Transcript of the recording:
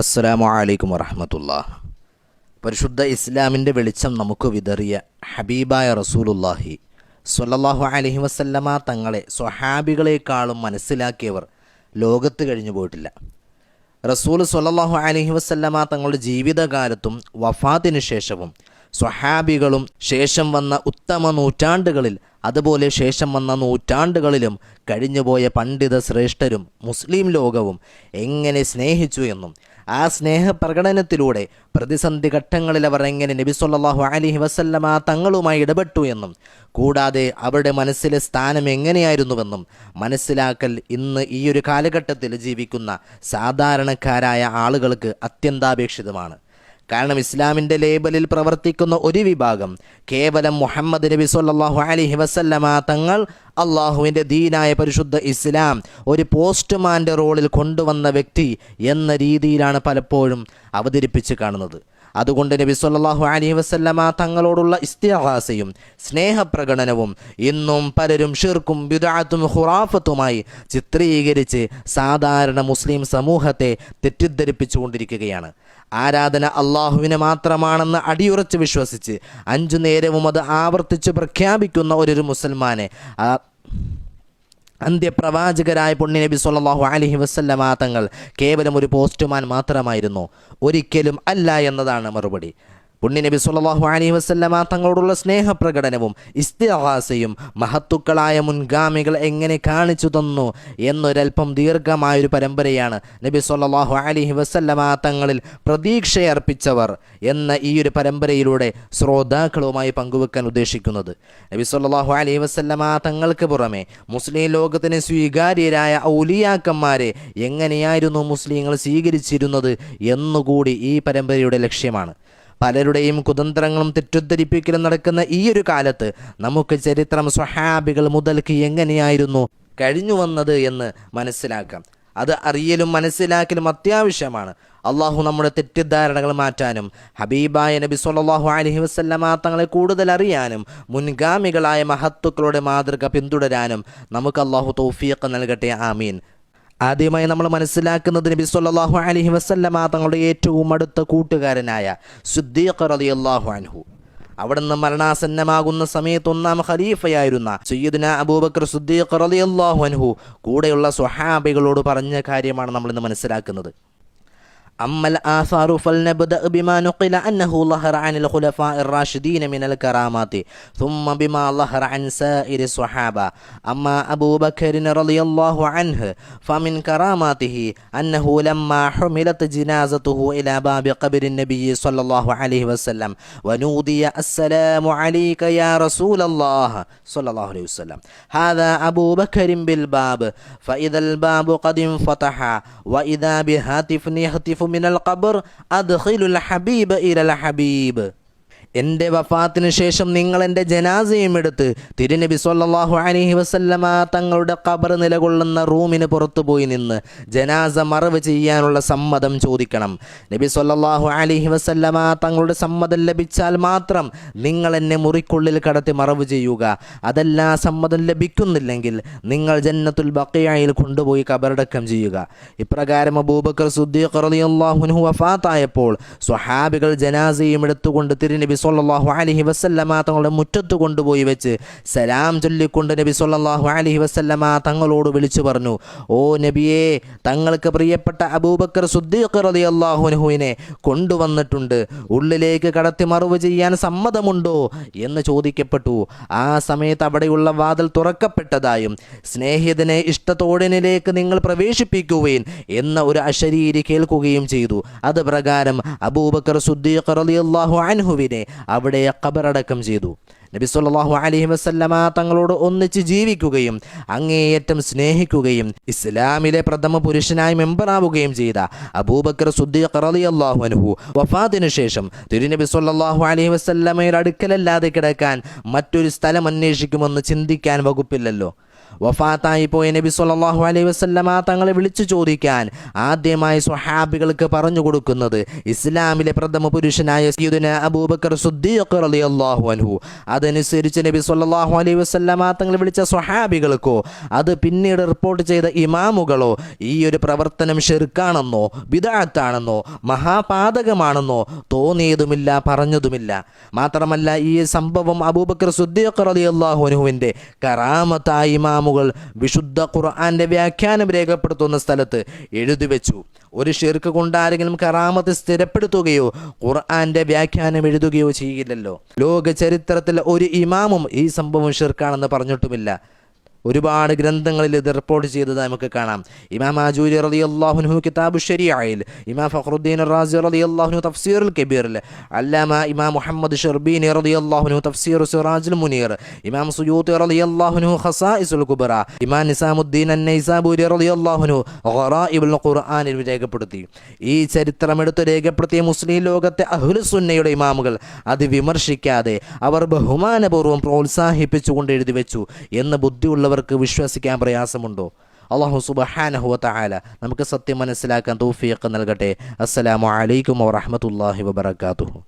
അസ്സലാമു അലൈക്കും വറഹ്മത്തുള്ളാഹി. പരിശുദ്ധ ഇസ്ലാമിൻ്റെ വെളിച്ചം നമുക്ക് വിതറിയ ഹബീബായ റസൂലുള്ളാഹി സ്വല്ലല്ലാഹു അലൈഹി വസല്ലമ തങ്ങളെ സ്വഹാബികളെക്കാളും മനസ്സിലാക്കിയവർ ലോകത്ത് കഴിഞ്ഞു പോയിട്ടില്ല. റസൂൽ സ്വല്ലല്ലാഹു അലൈഹി വസല്ലമ തങ്ങളുടെ ജീവിതകാലത്തും വഫാത്തിന് ശേഷവും സ്വഹാബികളും ശേഷം വന്ന ഉത്തമ നൂറ്റാണ്ടുകളിൽ അതുപോലെ ശേഷം വന്ന നൂറ്റാണ്ടുകളിലും കഴിഞ്ഞുപോയ പണ്ഡിത ശ്രേഷ്ഠരും മുസ്ലിം ലോകവും എങ്ങനെ സ്നേഹിച്ചു എന്നും ആ സ്നേഹപ്രകടനത്തിലൂടെ പ്രതിസന്ധി ഘട്ടങ്ങളിൽ അവർ എങ്ങനെ നബി സല്ലല്ലാഹു അലൈഹി വസല്ലമ തങ്ങളുമായി ഇടപെട്ടു എന്നും കൂടാതെ അവരുടെ മനസ്സിലെ സ്ഥാനം എങ്ങനെയായിരുന്നുവെന്നും മനസ്സിലാക്കൽ ഇന്ന് ഈ ഒരു കാലഘട്ടത്തിൽ ജീവിക്കുന്ന സാധാരണക്കാരായ ആളുകൾക്ക് അത്യന്താപേക്ഷിതമാണ്. കാരണം ഇസ്ലാമിൻ്റെ ലേബലിൽ പ്രവർത്തിക്കുന്ന ഒരു വിഭാഗം കേവലം മുഹമ്മദ് നബി സല്ലല്ലാഹു അലൈഹി വസല്ലമ തങ്ങൾ അള്ളാഹുവിൻ്റെ ദീനായ പരിശുദ്ധ ഇസ്ലാം ഒരു പോസ്റ്റ്മാൻ്റെ റോളിൽ കൊണ്ടുവന്ന വ്യക്തി എന്ന രീതിയിലാണ് പലപ്പോഴും അവതരിപ്പിച്ച് കാണുന്നത്. അതുകൊണ്ട് നബി സല്ലല്ലാഹു അലൈഹി വസല്ലമ തങ്ങളോടുള്ള ഇസ്തിഗാസയും സ്നേഹപ്രകടനവും ഇന്നും പലരും ഷിർക്കും ബിദ്അത്തും ഖുറാഫത്തുമായി ചിത്രീകരിച്ച് സാധാരണ മുസ്ലിം സമൂഹത്തെ തെറ്റിദ്ധരിപ്പിച്ചുകൊണ്ടിരിക്കുകയാണ്. ആരാധന അള്ളാഹുവിനെ മാത്രമാണെന്ന് അടിയുറച്ച് വിശ്വസിച്ച് 5 നേരവും അത് ആവർത്തിച്ച് പ്രഖ്യാപിക്കുന്ന ഒരു മുസൽമാനെ അന്ത്യപ്രവാചകരായ പുണ്യ നബി സല്ലല്ലാഹു അലൈഹി വസല്ലമ തങ്ങൾ കേവലം ഒരു പോസ്റ്റ്മാൻ മാത്രമായിരുന്നു? ഒരിക്കലും അല്ല എന്നതാണ് മറുപടി. പുണ്യ നബി സല്ലല്ലാഹു അലൈഹി വസല്ലമ തങ്ങളോടുള്ള സ്നേഹപ്രകടനവും ഇസ്തിഗാസയും മഹത്തുക്കളായ മുൻഗാമികൾ എങ്ങനെ കാണിച്ചു തന്നു എന്നൊരൽപ്പം ദീർഘമായൊരു പരമ്പരയാണ് നബി സല്ലല്ലാഹു അലൈഹി വസല്ലമ തങ്ങളിൽ പ്രതീക്ഷയർപ്പിച്ചവർ എന്ന ഈ ഒരു പരമ്പരയിലൂടെ ശ്രോതാക്കളുമായി പങ്കുവെക്കാൻ ഉദ്ദേശിക്കുന്നത്. നബി സല്ലല്ലാഹു അലൈഹി വസല്ലമ തങ്ങൾക്ക് പുറമെ മുസ്ലിം ലോകത്തിന് സ്വീകാര്യരായ ഔലിയാക്കന്മാരെ എങ്ങനെയായിരുന്നു മുസ്ലിങ്ങൾ സ്വീകരിച്ചിരുന്നത് എന്നുകൂടി ഈ പരമ്പരയുടെ ലക്ഷ്യമാണ്. പലരുടെയും കുതന്ത്രങ്ങളും തെറ്റിദ്ധരിപ്പിക്കലും നടക്കുന്ന ഈ ഒരു കാലത്ത് നമുക്ക് ചരിത്രം സ്വഹാബികൾ മുതൽക്ക് എങ്ങനെയായിരുന്നു കഴിഞ്ഞു വന്നത് എന്ന് മനസ്സിലാക്കാം. അത് അറിയലും മനസ്സിലാക്കലും അത്യാവശ്യമാണ്. അള്ളാഹു നമ്മുടെ തെറ്റിദ്ധാരണകൾ മാറ്റാനും ഹബീബായ നബി സല്ലല്ലാഹു അലൈഹി വസല്ലമ തങ്ങളെ കൂടുതൽ അറിയാനും മുൻഗാമികളായ മഹത്തുക്കളുടെ മാതൃക പിന്തുടരാനും നമുക്ക് അള്ളാഹു തൗഫീഖ് നൽകട്ടെ. ആമീൻ. ആദ്യമായി നമ്മൾ മനസ്സിലാക്കുന്നത് നബി സല്ലല്ലാഹു അലൈഹി വസല്ലമ തങ്ങളുടെ ഏറ്റവും അടുത്ത കൂട്ടുകാരനായ സിദ്ദീഖ് റളിയല്ലാഹു അൻഹു. അവിടുന്ന് മരണാസന്നമാകുന്ന സമയത്ത് 1-ാം ഖലീഫയായിരുന്ന സയ്യിദുനാ അബൂബക്കർ സിദ്ദീഖ് റളിയല്ലാഹു അൻഹു കൂടെയുള്ള സ്വഹാബികളോട് പറഞ്ഞ കാര്യമാണ് നമ്മൾ ഇന്ന് മനസ്സിലാക്കുന്നത്. أما الآثار فلنبدأ بما نقل أنه ظهر عن الخلفاء الراشدين من الكرامات ثم بما ظهر عن سائر الصحابة. أما أبو بكر رضي الله عنه فمن كراماته أنه لما حملت جنازته إلى باب قبر النبي صلى الله عليه وسلم ونودي السلام عليك يا رسول الله صلى الله عليه وسلم هذا أبو بكر بالباب فإذا الباب قد انفتح وإذا بهاتف يهتف من القبر أدخل الحبيب إلى الحبيب. എൻ്റെ വഫാത്തിന് ശേഷം നിങ്ങൾ എൻ്റെ ജനാസയും എടുത്ത് തിരുനബി സല്ലല്ലാഹു അലൈഹി വസല്ലമ തങ്ങളുടെ ഖബർ നിലകൊള്ളുന്ന റൂമിന് പുറത്തു പോയി നിന്ന് ജനാസ മറവ് ചെയ്യാനുള്ള സമ്മതം ചോദിക്കണം. നബി സല്ലല്ലാഹു അലൈഹി വസല്ലമ തങ്ങളുടെ സമ്മതം ലഭിച്ചാൽ മാത്രം നിങ്ങൾ എന്നെ മുറിക്കുള്ളിൽ കടത്തി മറവ് ചെയ്യുക. അതല്ല സമ്മതം ലഭിക്കുന്നില്ലെങ്കിൽ നിങ്ങൾ ജന്നത്തുൽ ബഖീഅയിൽ കൊണ്ടുപോയി ഖബറടക്കം ചെയ്യുക. ഇപ്രകാരം അബൂബക്കർ സിദ്ദീഖ് റളിയല്ലാഹു അൻഹു വഫാത്തായപ്പോൾ സ്വഹാബികൾ ജനാസയും എടുത്തുകൊണ്ട് തിരുനബി സല്ലല്ലാഹു അലൈഹി വസല്ലമ തങ്ങളുടെ മുറ്റത്ത് കൊണ്ടുപോയി വെച്ച് സലാം ചൊല്ലിക്കൊണ്ട് നബി സല്ലല്ലാഹു അലൈഹി വസല്ലമ തങ്ങളോട് വിളിച്ചു പറഞ്ഞു, ഓ നബിയേ, തങ്ങൾക്ക് പ്രിയപ്പെട്ട അബൂബക്കർ സിദ്ദീഖ് റളിയല്ലാഹു അൻഹുവിനെ കൊണ്ടുവന്നിട്ടുണ്ട്, ഉള്ളിലേക്ക് കടത്തി മറവ് ചെയ്യാൻ സമ്മതമുണ്ടോ എന്ന് ചോദിക്കപ്പെട്ടു. ആ സമയത്ത് അവിടെയുള്ള വാതിൽ തുറക്കപ്പെട്ടതായും സ്നേഹിതനെ ഇഷ്ടത്തോടനിലേക്ക് നിങ്ങൾ പ്രവേശിപ്പിക്കുകയും എന്ന ഒരു അശരീരി കേൾക്കുകയും ചെയ്തു. അത് പ്രകാരം അബൂബക്കർ സിദ്ദീഖ് റളിയല്ലാഹു അൻഹുവിനെ അവിടെ ഖബറടക്കം ചെയ്തു. നബി സല്ലല്ലാഹു അലൈഹി വസല്ലമ തങ്ങളോട് ഒന്നിച്ച് ജീവിക്കുകയും അങ്ങേയറ്റം സ്നേഹിക്കുകയും ഇസ്ലാമിലെ പ്രഥമ പുരുഷനായി മെമ്പറാവുകയും ചെയ്ത അബൂബക്കർ സിദ്ദീഖ് റളിയല്ലാഹു അൻഹു വഫാത്തിന് ശേഷം തിരുനബി സല്ലല്ലാഹു അലൈഹി വസല്ലമയുടെ അടുക്കലല്ലാതെ കിടക്കാൻ മറ്റൊരു സ്ഥലം അന്വേഷിക്കുമെന്ന് ചിന്തിക്കാൻ വകുപ്പില്ലല്ലോ. വഫാത്തായി പോയ നബി സല്ലല്ലാഹു അലൈഹി വസല്ലമ തങ്ങളെ വിളിച്ചു ചോദിക്കാൻ ആദ്യമായി സ്വഹാബികൾക്ക് പറഞ്ഞു കൊടുക്കുന്നത് ഇസ്ലാമിലെ പ്രഥമ പുരുഷനായ സയ്യിദുനാ അബൂബക്കർ സിദ്ദീഖ് റളിയല്ലാഹു അൻഹു. അതനുസരിച്ച് നബി സല്ലല്ലാഹു അലൈഹി വസല്ലമ തങ്ങളെ വിളിച്ച സ്വഹാബികൾക്കോ അത് പിന്നീട് റിപ്പോർട്ട് ചെയ്ത ഇമാമുകളോ ഈ ഒരു പ്രവർത്തനം ശിർക്കാണെന്നോ ബിദ്അത്താണെന്നോ മഹാപാതകമാണെന്നോ തോന്നിയതുമില്ല, പറഞ്ഞതുമില്ല. മാത്രമല്ല ഈ സംഭവം അബൂബക്കർ സിദ്ദീഖ് റളിയല്ലാഹു അൻഹുവിൻ്റെ കറാമത്തായ ഇമാമുകൾ വിശുദ്ധ ഖുർആന്റെ വ്യാഖ്യാനം രേഖപ്പെടുത്തുന്ന സ്ഥലത്ത് എഴുതി വെച്ചു. ഒരു ഷിർക്ക് കൊണ്ടാരെങ്കിലും കറാമത്ത് സ്ഥിരപ്പെടുത്തുകയോ ഖുർആന്റെ വ്യാഖ്യാനം എഴുതുകയോ ചെയ്യില്ലല്ലോ. ലോക ചരിത്രത്തിൽ ഒരു ഇമാമും ഈ സംഭവം ഷിർക്കാണെന്ന് പറഞ്ഞിട്ടുമില്ല. ഒരുപാട് ഗ്രന്ഥങ്ങളിൽ ഇത് റിപ്പോർട്ട് ചെയ്തത് നമുക്ക് കാണാം. ഇമാം ആജൂരി റളിയല്ലാഹു അൻഹു കിതാബു ശരീഅയിൽ, ഇമാം ഫഖറുദ്ദീൻ റാസി റളിയല്ലാഹു അൻഹു തഫ്സീറുൽ കബീറിൽ, അല്ലാമ ഇമാം മുഹമ്മദ് ഷർബീനി റളിയല്ലാഹു അൻഹു തഫ്സീറു സിറാജുൽ മുനീർ, ഇമാം സുയൂത്തി റളിയല്ലാഹു അൻഹു ഖസായിസുൽ കുബ്ര, ഇമാം നിസാമുദ്ദീൻ അന്നൈസാബൂരി റളിയല്ലാഹു അൻഹു ഗറായിബുൽ ഖുർആനിൽ രേഖപ്പെടുത്തി. ഈ ചരിത്രമെടുത്ത് രേഖപ്പെടുത്തിയ മുസ്ലിം ലോകത്തെ അഹ്ലുസുന്നയുടെ ഇമാമുകൾ അത് വിമർശിക്കാതെ അവർ ബഹുമാനപൂർവ്വം പ്രോത്സാഹിപ്പിച്ചുകൊണ്ട് എഴുതി വെച്ചു എന്ന് ബുദ്ധിയുള്ള വിശ്വസിക്കാൻ പ്രയാസമുണ്ടോ? അല്ലാഹു സുബ്ഹാനഹു വ തആല നമുക്ക് സത്യം മനസ്സിലാക്കാൻ തൗഫീഖ് നൽകട്ടെ. അസ്സലാമു അലൈക്കും വറഹ്മത്തുള്ളാഹി വബറകാതുഹു.